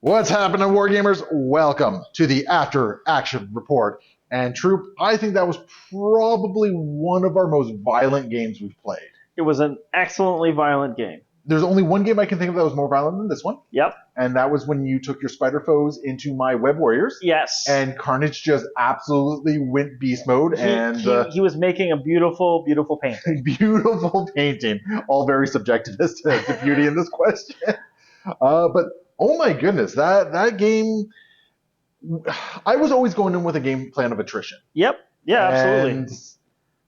What's happening, Wargamers? Welcome to the After Action Report. And Troop, I think that was probably one of our most violent games we've played. It was an excellently violent game. There's only one game I can think of that was more violent than this one. Yep. And that was when you took your spider foes into my web warriors. Yes. And Carnage just absolutely went beast mode. He was making a beautiful, beautiful painting. Beautiful painting. All very subjective as to beauty in this question. But oh my goodness, that game. I was always going in with a game plan of attrition. Yep. Yeah, absolutely. And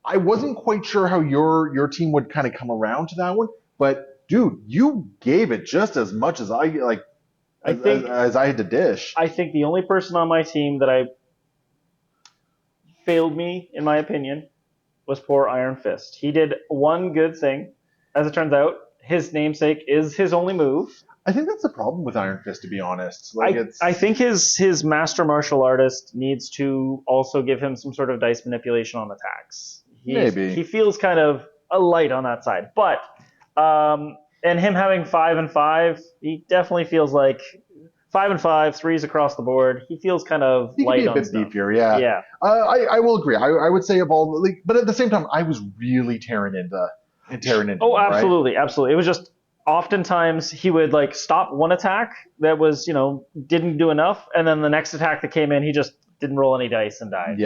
I wasn't quite sure how your team would kind of come around to that one, but dude, you gave it just as much as I had to dish. I think the only person on my team that failed me, in my opinion, was poor Iron Fist. He did one good thing. As it turns out, his namesake is his only move. I think that's the problem with Iron Fist, to be honest. I think his master martial artist needs to also give him some sort of dice manipulation on attacks. Maybe. He feels kind of a light on that side. But, and him having 5 and 5, he definitely feels like 5 and 5, threes across the board. He feels kind of he light can be a bit beefier, yeah. Yeah. I will agree. I would say of all, but at the same time, I was really tearing into. Oh, absolutely, right? Absolutely. It was just oftentimes he would stop one attack that was didn't do enough, and then the next attack that came in, he just didn't roll any dice and died.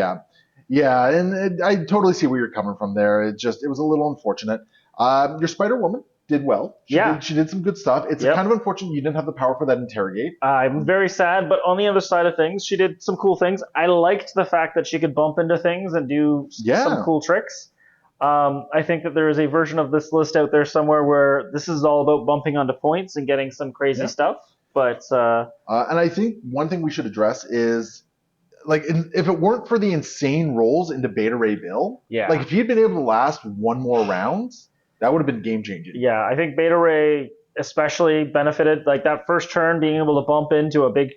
Yeah, and I totally see where you're coming from there. It was a little unfortunate. Your Spider Woman did well. She did some good stuff. It's kind of unfortunate you didn't have the power for that interrogate. I'm very sad, but on the other side of things, she did some cool things. I liked the fact that she could bump into things and do some cool tricks. I think that there is a version of this list out there somewhere where this is all about bumping onto points and getting some crazy stuff. But and I think one thing we should address is, if it weren't for the insane rolls into Beta Ray Bill, if he'd been able to last one more round, that would have been game changing. Yeah, I think Beta Ray especially benefited, that first turn being able to bump into a big.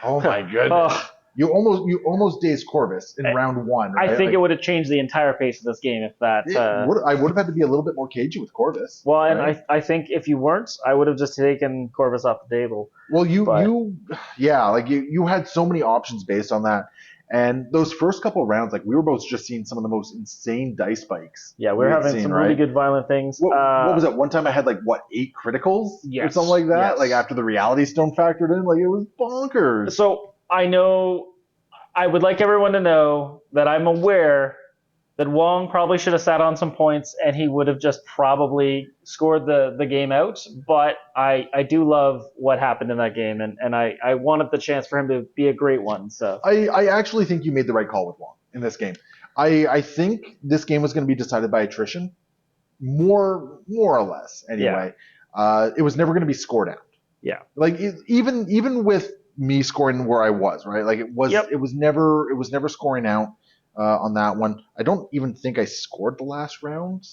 Oh my goodness. You almost dazed Corvus in round one. Right? I think it would have changed the entire pace of this game if that. I would have had to be a little bit more cagey with Corvus. Well, and I think if you weren't, I would have just taken Corvus off the table. Well, you had so many options based on that, and those first couple of rounds, we were both just seeing some of the most insane dice spikes. Yeah, we were having some really good violent things. What was that? One time I had 8 criticals or something like that. Yes. After the reality stone factored in, it was bonkers. So. I know, I would like everyone to know that I'm aware that Wong probably should have sat on some points and he would have just probably scored the game out. But I do love what happened in that game, and I wanted the chance for him to be a great one. So I actually think you made the right call with Wong in this game. I think this game was going to be decided by attrition, more or less anyway. Yeah. It was never going to be scored out. Yeah. Even with me scoring where I was, right? It was never scoring out on that one. I don't even think I scored the last round.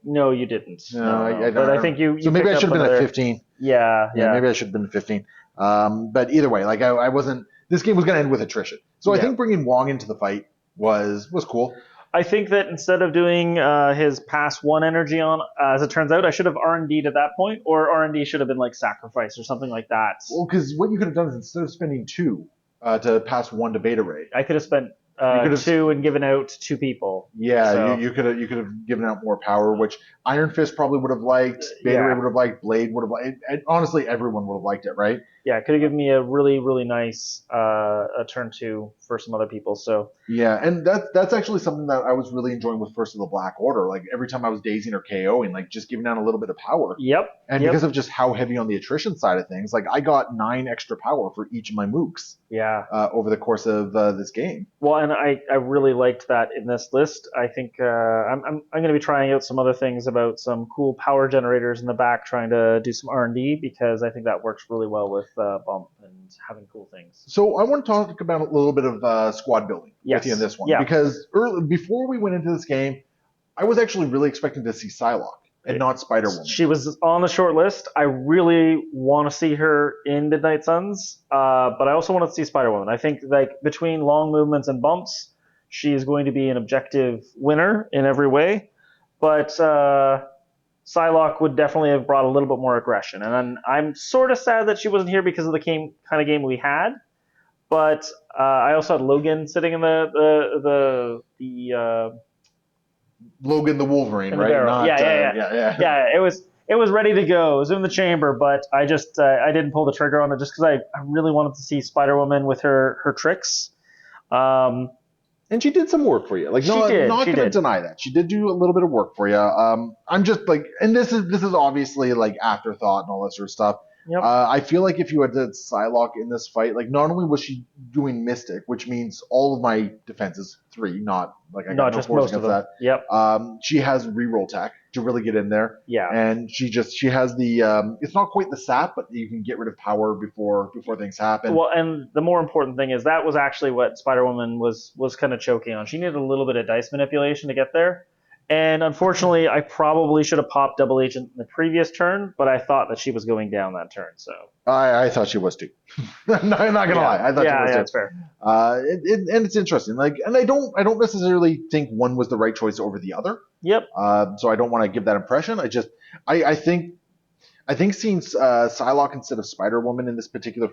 No, you didn't. No, but I think you. So maybe I should have been at 15. Yeah. Maybe I should have been at 15. But either way, I wasn't. This game was going to end with attrition. So I think bringing Wong into the fight was cool. I think that instead of doing his pass 1 energy on, as it turns out, I should have R&D'd at that point, or R&D should have been sacrifice or something like that. Well, because what you could have done is instead of spending 2 to pass 1 to Beta Ray, I could have spent 2 and given out 2 people. Yeah, so. you could have given out more power, which Iron Fist probably would have liked, Beta Ray would have liked, Blade would have liked. Honestly, everyone would have liked it, right? Yeah, it could have given me a really, really nice turn 2 for some other people. So yeah, and that's actually something that I was really enjoying with First of the Black Order. Every time I was dazing or KOing, just giving out a little bit of power. Yep. And because of just how heavy on the attrition side of things, I got 9 extra power for each of my mooks. Yeah. Over the course of this game. Well, and I really liked that in this list. I think I'm going to be trying out some other things about some cool power generators in the back, trying to do some R&D, because I think that works really well with bump and having cool things. So I want to talk about a little bit of squad building with you in this one, because before we went into this game, I was actually really expecting to see Psylocke and not Spider-Woman. She was on the short list. I really want to see her in Midnight Suns, but I also want to see Spider-Woman. I think between long movements and bumps, she is going to be an objective winner in every way. But Psylocke would definitely have brought a little bit more aggression. And then I'm sort of sad that she wasn't here because of the kind of game we had. But I also had Logan sitting in the Logan the Wolverine, in the right? barrel. Not Yeah. It was ready to go. It was in the chamber, but I just I didn't pull the trigger on it just because I really wanted to see Spider Woman with her tricks. And she did some work for you. Like, no, I'm not going to deny that. She did do a little bit of work for you. I'm just like, and this is obviously like afterthought and all that sort of stuff. Yep. I feel like if you had the Psylocke in this fight, like not only was she doing Mystic, which means all of my defenses 3, not like I got no just force most of against them. that. Yep. She has reroll tech to really get in there. Yeah. And she has the it's not quite the sap, but you can get rid of power before things happen. Well, and the more important thing is that was actually what Spider-Woman was kind of choking on. She needed a little bit of dice manipulation to get there. And unfortunately, I probably should have popped Double Agent in the previous turn, but I thought that she was going down that turn. So I thought she was too. I'm not gonna lie. I thought she was too. That's fair. And it's interesting. Like, and I don't necessarily think one was the right choice over the other. Yep. So I don't want to give that impression. I think seeing Psylocke instead of Spider-Woman in this particular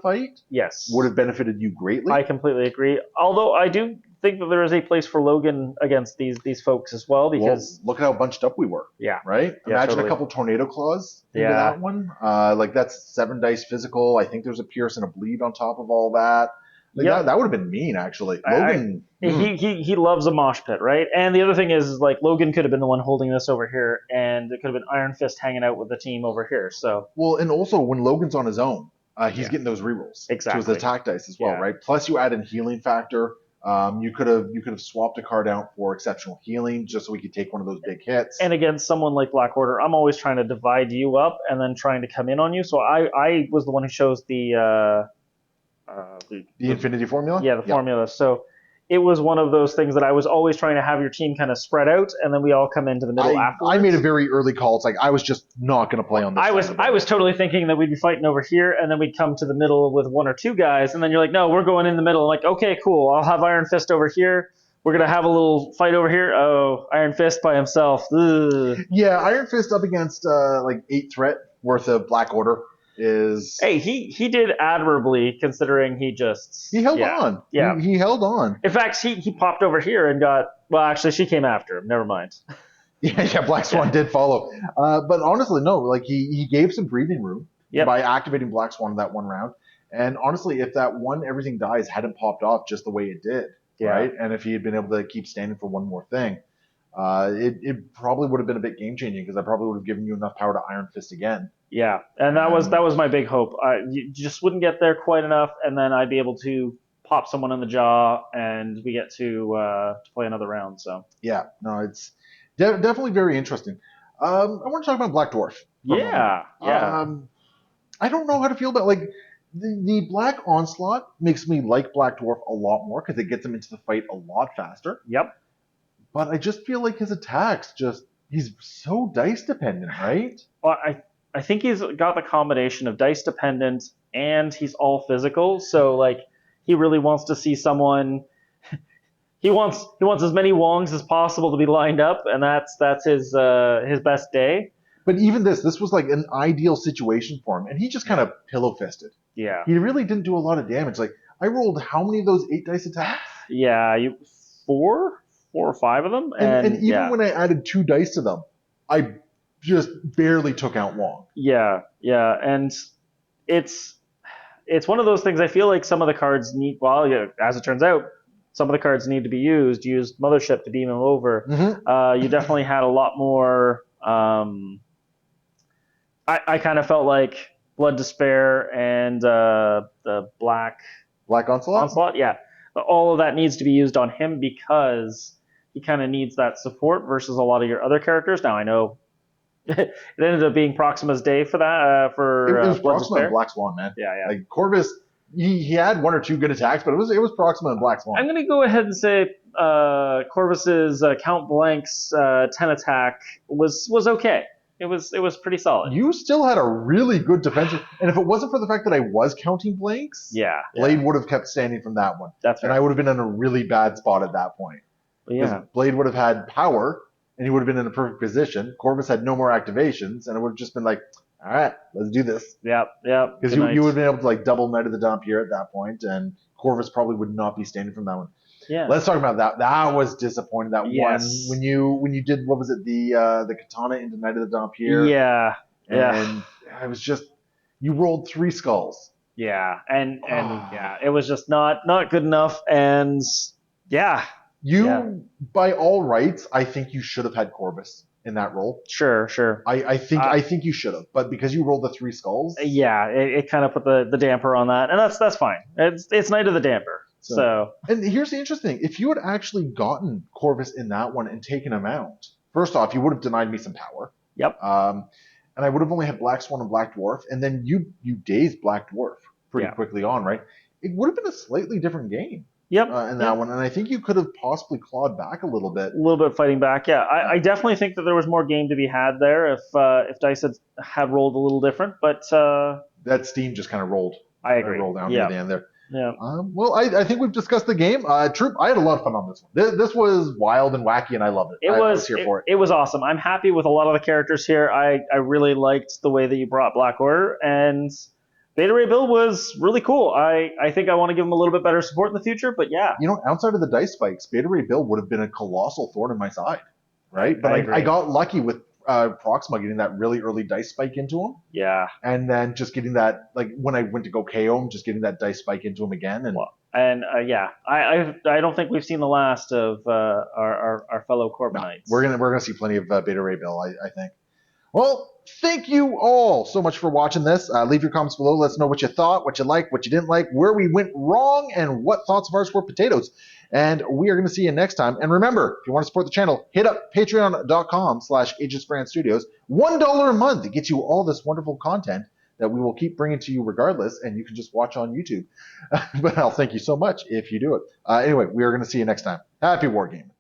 fight, yes, would have benefited you greatly. I completely agree. Although I do think that there is a place for Logan against these folks as well, because look at how bunched up we were. Yeah. Right? Yeah, Imagine totally. a couple tornado claws into that one. Like that's 7 dice physical. I think there's a pierce and a bleed on top of all that. Like that would have been mean, actually. Logan, he loves a mosh pit, right? And the other thing is like Logan could have been the one holding this over here, and it could have been Iron Fist hanging out with the team over here. So and also when Logan's on his own, he's getting those rerolls to his attack dice as well, right? Plus you add in healing factor. You could have swapped a card out for exceptional healing just so we could take one of those big hits. And against someone like Black Order, I'm always trying to divide you up and then trying to come in on you. So I was the one who chose the Infinity Formula? Yeah, the formula. So it was one of those things that I was always trying to have your team kind of spread out, and then we all come into the middle afterwards. I made a very early call. It's like I was just not going to play on this. I was totally thinking that we'd be fighting over here, and then we'd come to the middle with 1 or 2 guys, and then you're like, no, we're going in the middle. I'm like, okay, cool. I'll have Iron Fist over here. We're going to have a little fight over here. Oh, Iron Fist by himself. Ugh. Yeah, Iron Fist up against like 8 threat worth of Black Order. Hey, he did admirably considering he held on. Yeah, he held on. In fact, he popped over here and actually she came after him. Never mind. Yeah, Black Swan did follow. But honestly, no, like he gave some breathing room by activating Black Swan in that one round. And honestly, if that one everything dies hadn't popped off just the way it did, right? And if he had been able to keep standing for one more thing, it probably would have been a bit game changing because I probably would have given you enough power to Iron Fist again. Yeah, and that was my big hope. You just wouldn't get there quite enough, and then I'd be able to pop someone in the jaw, and we get to play another round. So yeah, no, it's definitely very interesting. I want to talk about Black Dwarf. Yeah. I don't know how to feel about like the Black Onslaught makes me like Black Dwarf a lot more because it gets him into the fight a lot faster. Yep. But I just feel like his attacks he's so dice dependent, right? Well, I think he's got the combination of dice dependent and he's all physical. So like he really wants to see someone. He wants as many Wongs as possible to be lined up, and that's his best day. But even this was like an ideal situation for him, and he just kind of pillow fisted. Yeah. He really didn't do a lot of damage. Like I rolled how many of those 8 dice attacks? Yeah, 4 or 5 of them, and even when I added 2 dice to them, I just barely took out Wong. Yeah, and it's one of those things. I feel like some of the cards need. Well, as it turns out, some of the cards need to be used. Used Mothership to beam him over. Mm-hmm. You definitely had a lot more. I kind of felt like Blood Despair and the Black Onslaught. Yeah, all of that needs to be used on him because he kind of needs that support versus a lot of your other characters. Now I know it ended up being Proxima's day for that. It was Blood Proxima Despair. and Black Swan, man. Yeah. Like Corvus, he had 1 or 2 good attacks, but it was Proxima and Black Swan. I'm gonna go ahead and say Corvus's Count Blank's 10 attack was okay. It was pretty solid. You still had a really good defensive, and if it wasn't for the fact that I was counting blanks, Blade would have kept standing from that one. That's fair. And I would have been in a really bad spot at that point. Yeah. Blade would have had power, and he would have been in a perfect position. Corvus had no more activations, and it would have just been like, all right, let's do this. Yep. Because you would have been able to like double Knight of the Dampier at that point, and Corvus probably would not be standing from that one. Yeah. Let's talk about that. That was disappointing. That Yes. one when you did, what was it, the katana into Knight of the Dampier. Yeah. And it was just, you rolled 3 skulls. Yeah, and yeah, it was just not good enough, and yeah. By all rights, I think you should have had Corvus in that role. Sure. I think you should have, but because you rolled the 3 skulls, yeah, it kind of put the damper on that, and that's fine. It's Knight of the Damper. So and here's the interesting thing: if you had actually gotten Corvus in that one and taken him out, first off, you would have denied me some power. Yep. And I would have only had Black Swan and Black Dwarf, and then you dazed Black Dwarf pretty quickly on, right? It would have been a slightly different game. Yep. In that one, and I think you could have possibly clawed back a little bit. A little bit fighting back, yeah. I definitely think that there was more game to be had there if Dice had rolled a little different, but that steam just kind of rolled. I agree. Rolled down near the end there. Yeah. Well, I think we've discussed the game. Troop, I had a lot of fun on this one. This was wild and wacky, and I loved it. I was here for it. It was awesome. I'm happy with a lot of the characters here. I really liked the way that you brought Black Order, and Beta Ray Bill was really cool. I think I want to give him a little bit better support in the future, but yeah. Outside of the dice spikes, Beta Ray Bill would have been a colossal thorn in my side, right? But I got lucky with Proxima getting that really early dice spike into him. Yeah. And then just getting that, like when I went to go KO him, just getting that dice spike into him again. And I don't think we've seen the last of our fellow Corbinites. No, we're gonna see plenty of Beta Ray Bill, I think. Well, thank you all so much for watching this. Leave your comments below. Let us know what you thought, what you liked, what you didn't like, where we went wrong, and what thoughts of ours were potatoes. And we are going to see you next time. And remember, if you want to support the channel, hit up patreon.com/Aegisbrand Studios. $1 a month. It gets you all this wonderful content that we will keep bringing to you regardless, and you can just watch on YouTube. But I'll thank you so much if you do it. Anyway, we are going to see you next time. Happy Wargaming.